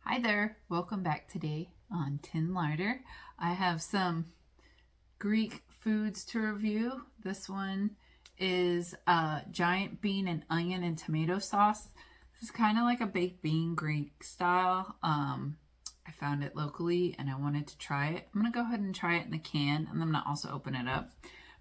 Hi there, welcome back today on Tin Larder. I have some Greek foods to review. This one is giant bean and onion and tomato sauce. This is kind of like a baked bean Greek style. I found it locally and I wanted to try it. I'm going to go ahead and try it in the can, and I'm going to also open it up.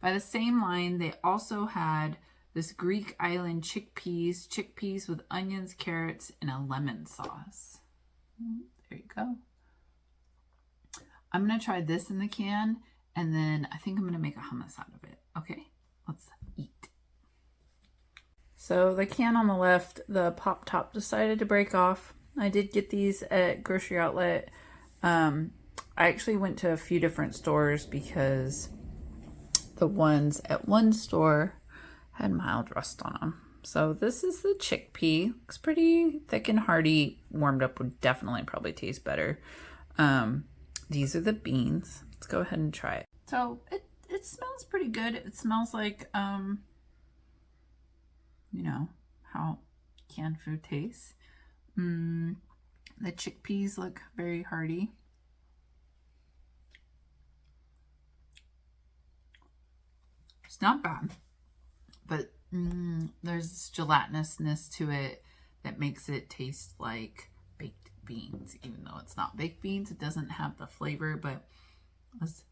By the same line, they also had this Greek island chickpeas with onions, carrots, and a lemon sauce. There you go. I'm going to try this in the can, and then I think I'm going to make a hummus out of it. Okay, let's eat. So the can on the left, the pop top decided to break off. I did get these at grocery outlet. I actually went to a few different stores because the ones at one store had mild rust on them. So this is the chickpea. Looks pretty thick and hearty. Warmed up would definitely probably taste better. These are the beans. Let's go ahead and try it. So it smells pretty good. It smells like, you know, how canned food tastes. The chickpeas look very hearty. It's not bad, but there's this gelatinousness to it that makes it taste like baked beans, even though it's not baked beans. It doesn't have the flavor, but it's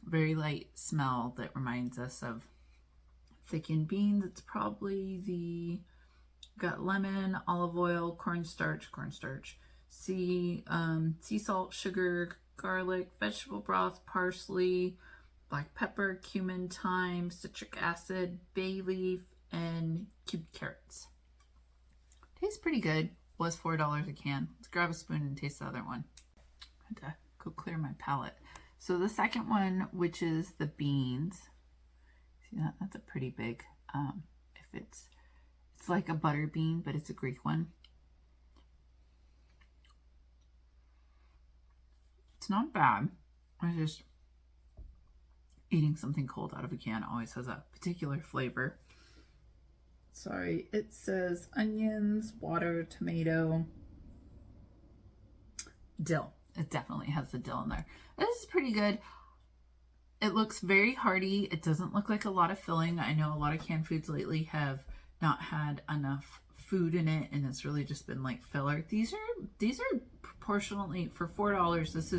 a very light smell that reminds us of thickened beans. It's probably got lemon, olive oil, cornstarch, sea salt, sugar, garlic, vegetable broth, parsley, black pepper, cumin, thyme, citric acid, bay leaf, and cubed carrots. Tastes pretty good. Was $4 a can. Let's grab a spoon and taste the other one. I had to go clear my palate. So the second one, which is the beans. See that? That's a pretty big. If it's like a butter bean, but it's a Greek one. It's not bad. I just eating something cold out of a can always has a particular flavor. Sorry, it says onions, water, tomato, dill. It definitely has the dill in there. This is pretty good. It looks very hearty. It doesn't look like a lot of filling. I know a lot of canned foods lately have not had enough food in it, and it's really just been like filler. These are proportionally for $4. This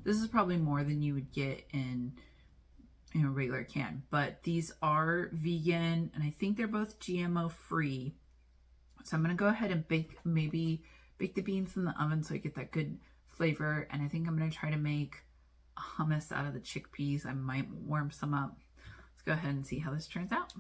is probably more than you would get in a regular can, but these are vegan, and I think they're both GMO free. So I'm gonna go ahead and bake the beans in the oven so I get that good flavor. And I think I'm gonna try to make a hummus out of the chickpeas. I might warm some up. Let's go ahead and see how this turns out.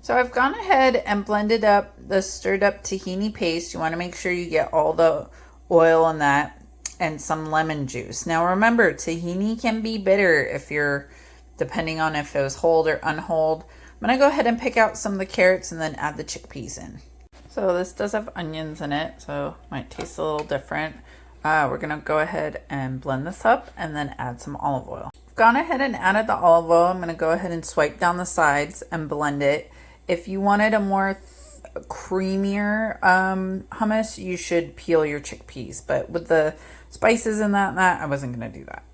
So I've gone ahead and blended up the stirred up tahini paste. You want to make sure you get all the oil in that and some lemon juice. Now remember, tahini can be bitter if you're depending on if it was whole or unwhole. I'm going to go ahead and pick out some of the carrots and then add the chickpeas in. So this does have onions in it, so it might taste a little different. We're going to go ahead and blend this up and then add some olive oil. I've gone ahead and added the olive oil. I'm going to go ahead and swipe down the sides and blend it. If you wanted a more creamier hummus, you should peel your chickpeas. But with the spices and that, I wasn't going to do that.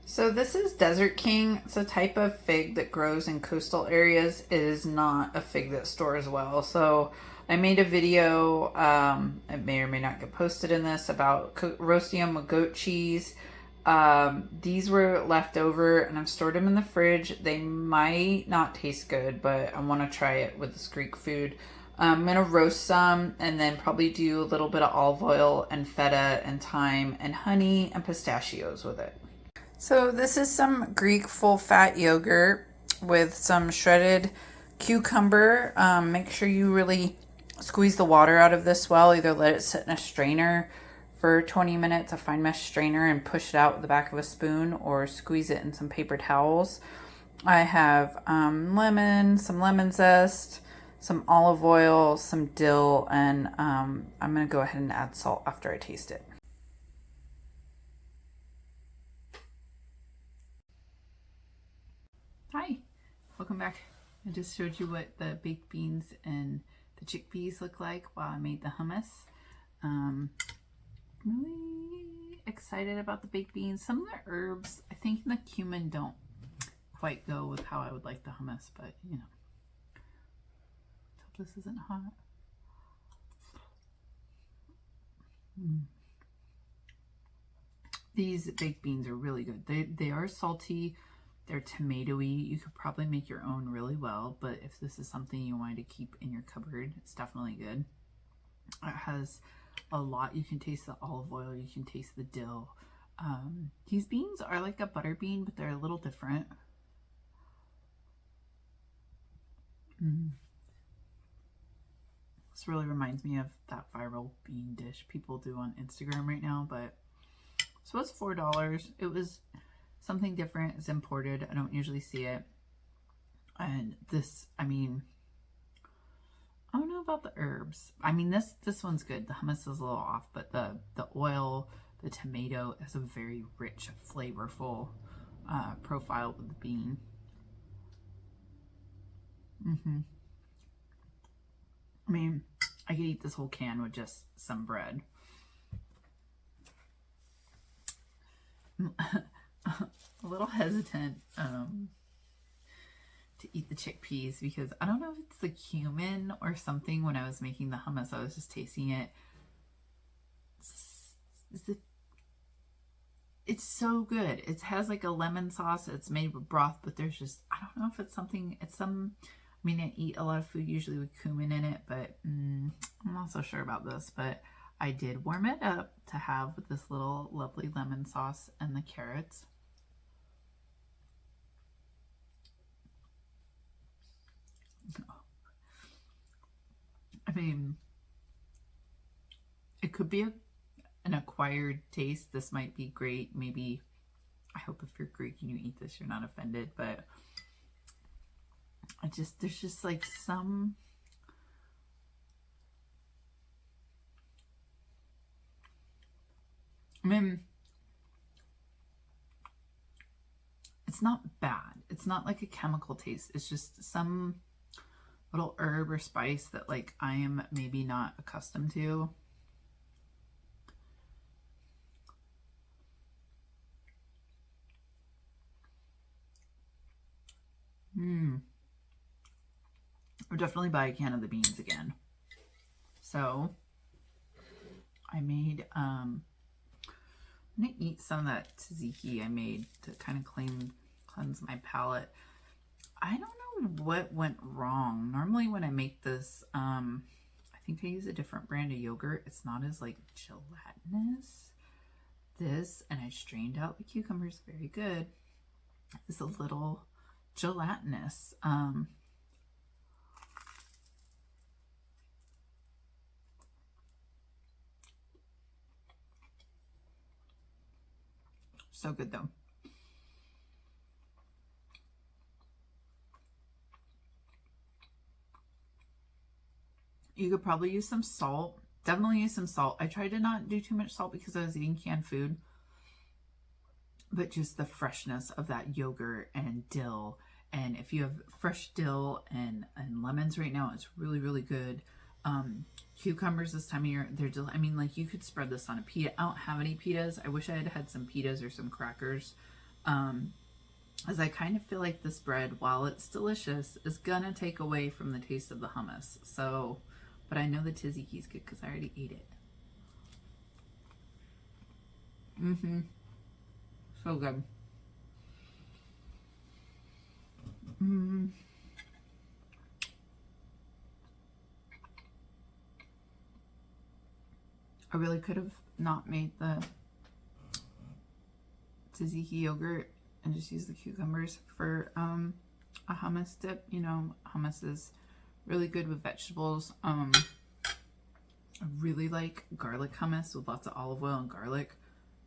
So this is Desert King. It's a type of fig that grows in coastal areas. It is not a fig that stores well. So I made a video, it may or may not get posted in this, about roasting them with goat cheese. These were left over and I've stored them in the fridge. They might not taste good, but I want to try it with this Greek food. I'm going to roast some and then probably do a little bit of olive oil and feta and thyme and honey and pistachios with it. So this is some Greek full fat yogurt with some shredded cucumber. Make sure you really squeeze the water out of this well. Either let it sit in a strainer for 20 minutes, a fine mesh strainer, and push it out with the back of a spoon, or squeeze it in some paper towels. I have some lemon zest, some olive oil, some dill, and I'm going to go ahead and add salt after I taste it. Hi, welcome back. I just showed you what the baked beans and the chickpeas look like while I made the hummus. Really excited about the baked beans. Some of the herbs, I think the cumin don't quite go with how I would like the hummus, but you know. Hope this isn't hot. These baked beans are really good. They are salty. They're tomatoey. You could probably make your own really well, but if this is something you wanted to keep in your cupboard, it's definitely good. It has a lot. You can taste the olive oil. You can taste the dill. These beans are like a butter bean, but they're a little different. This really reminds me of that viral bean dish people do on Instagram right now, but so it's $4. It was something different. It's imported. I don't usually see it. And this, I mean, I don't know about the herbs. I mean, this one's good. The hummus is a little off, but the oil, the tomato has a very rich, flavorful profile with the bean. I mean, I could eat this whole can with just some bread. A little hesitant to eat the chickpeas because I don't know if it's the cumin or something. When I was making the hummus, I was just tasting it. It's so good. It has like a lemon sauce. It's made with broth, but there's just, I don't know if it's something, it's some, I mean, I eat a lot of food usually with cumin in it, but I'm not so sure about this, but I did warm it up to have with this little lovely lemon sauce and the carrots. I mean, it could be an acquired taste. This might be great. Maybe, I hope if you're Greek and you eat this, you're not offended, but there's just like some, I mean, it's not bad. It's not like a chemical taste. It's just some little herb or spice that like I am maybe not accustomed to. I'll definitely buy a can of the beans again. So I made, I'm gonna eat some of that tzatziki I made to kind of cleanse my palate. I don't know what went wrong. Normally when I make this, I think I use a different brand of yogurt. It's not as like gelatinous. This, and I strained out the cucumbers very good, is a little gelatinous. So good though. You could probably use some salt. Definitely use some salt. I tried to not do too much salt because I was eating canned food. But just the freshness of that yogurt and dill. And if you have fresh dill and lemons right now, it's really, really good. Cucumbers this time of year, I mean, like you could spread this on a pita. I don't have any pitas. I wish I had had some pitas or some crackers. As I kind of feel like this bread, while it's delicious, is gonna take away from the taste of the hummus. So, but I know the tzatziki's good because I already ate it. So good. I really could have not made the tzatziki yogurt and just used the cucumbers for a hummus dip. You know, hummus is really good with vegetables. I really like garlic hummus with lots of olive oil and garlic,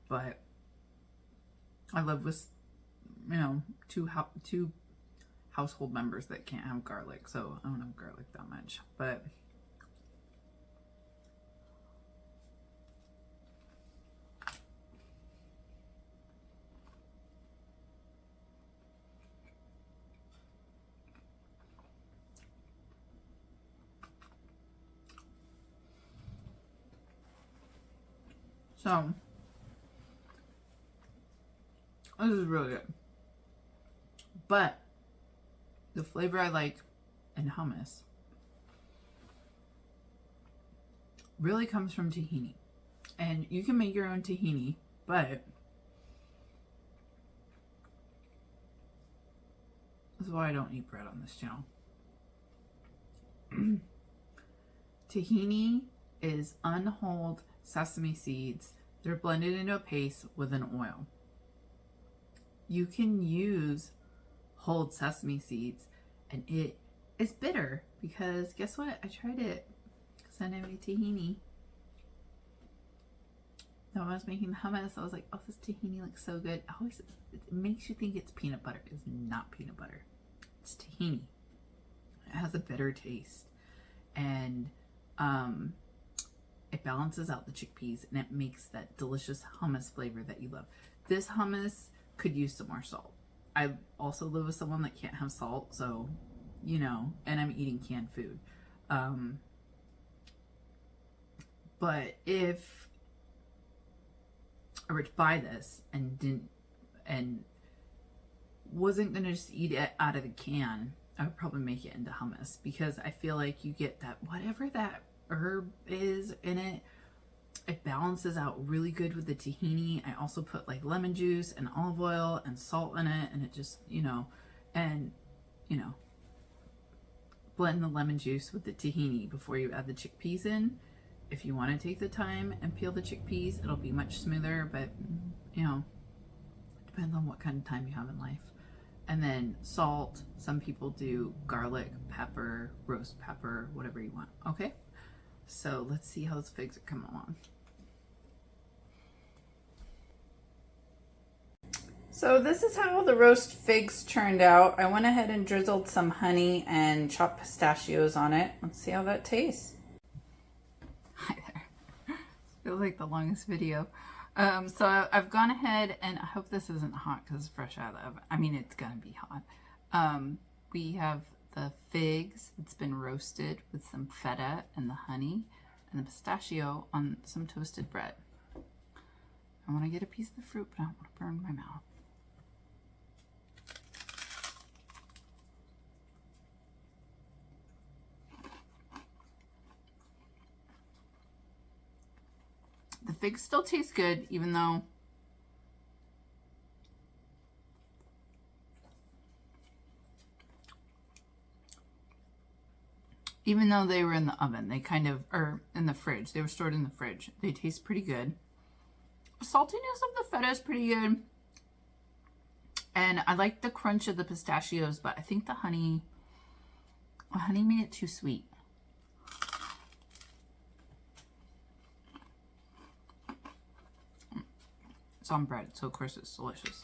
but I live with, you know, two household members that can't have garlic, so I don't have garlic that much, but so This is really good. But the flavor I like in hummus really comes from tahini. And you can make your own tahini, but this is why I don't eat bread on this channel. Tahini is unhulled sesame seeds. They're blended into a paste with an oil. You can use whole sesame seeds, and it is bitter because guess what? I tried it because I made tahini. So when I was making the hummus, I was like, oh, this tahini looks so good. Always, it makes you think it's peanut butter. It's not peanut butter. It's tahini. It has a bitter taste, and it balances out the chickpeas, and it makes that delicious hummus flavor that you love. This hummus could use some more salt. I also live with someone that can't have salt, so, you know, and I'm eating canned food. But if I were to buy this and wasn't gonna just eat it out of the can, I would probably make it into hummus, because I feel like you get that, whatever that herb is in it, it balances out really good with the tahini. I also put like lemon juice and olive oil and salt in it, and it just, you know, blend the lemon juice with the tahini before you add the chickpeas in. If you want to take the time and peel the chickpeas, it'll be much smoother, but, you know, depends on what kind of time you have in life. And then salt. Some people do garlic, pepper, roast pepper, whatever you want. Okay? So let's see how those figs are coming along. So this is how the roast figs turned out. I went ahead and drizzled some honey and chopped pistachios on it. Let's see how that tastes. Hi there. Feels like the longest video. So I've gone ahead, and I hope this isn't hot because it's fresh out of the oven. I mean, it's gonna be hot. We have the figs that's been roasted with some feta and the honey and the pistachio on some toasted bread. I want to get a piece of the fruit, but I don't want to burn my mouth. The figs still taste good, even though they were in the oven. They kind of, or in the fridge. They were stored in the fridge. They taste pretty good. The saltiness of the feta is pretty good. And I like the crunch of the pistachios, but I think the honey made it too sweet. It's on bread, so of course it's delicious.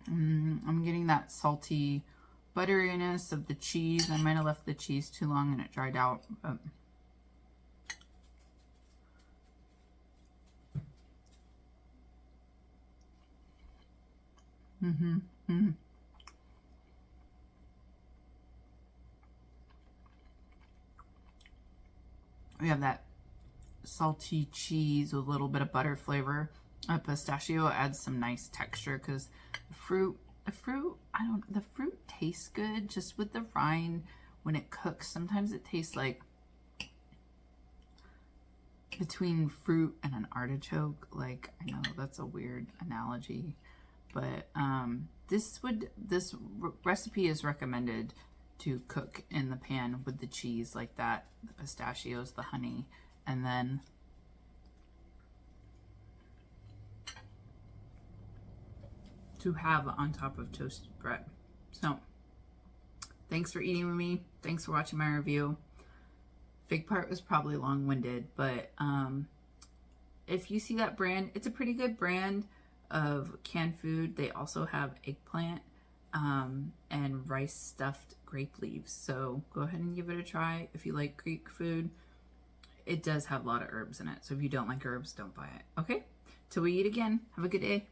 I'm getting that salty butteriness of the cheese. I might have left the cheese too long and it dried out, but we have that salty cheese with a little bit of butter flavor. Pistachio adds some nice texture because the fruit tastes good just with the rind when it cooks. Sometimes it tastes like between fruit and an artichoke. Like, I know that's a weird analogy, but this recipe is recommended to cook in the pan with the cheese like that, the pistachios, the honey, and then to have on top of toasted bread. So thanks for eating with me. Thanks for watching my review. Fig part was probably long-winded, but if you see that brand, it's a pretty good brand of canned food. They also have eggplant and rice stuffed grape leaves. So go ahead and give it a try if you like Greek food. It does have a lot of herbs in it. So if you don't like herbs, don't buy it. Okay? Till we eat again, have a good day.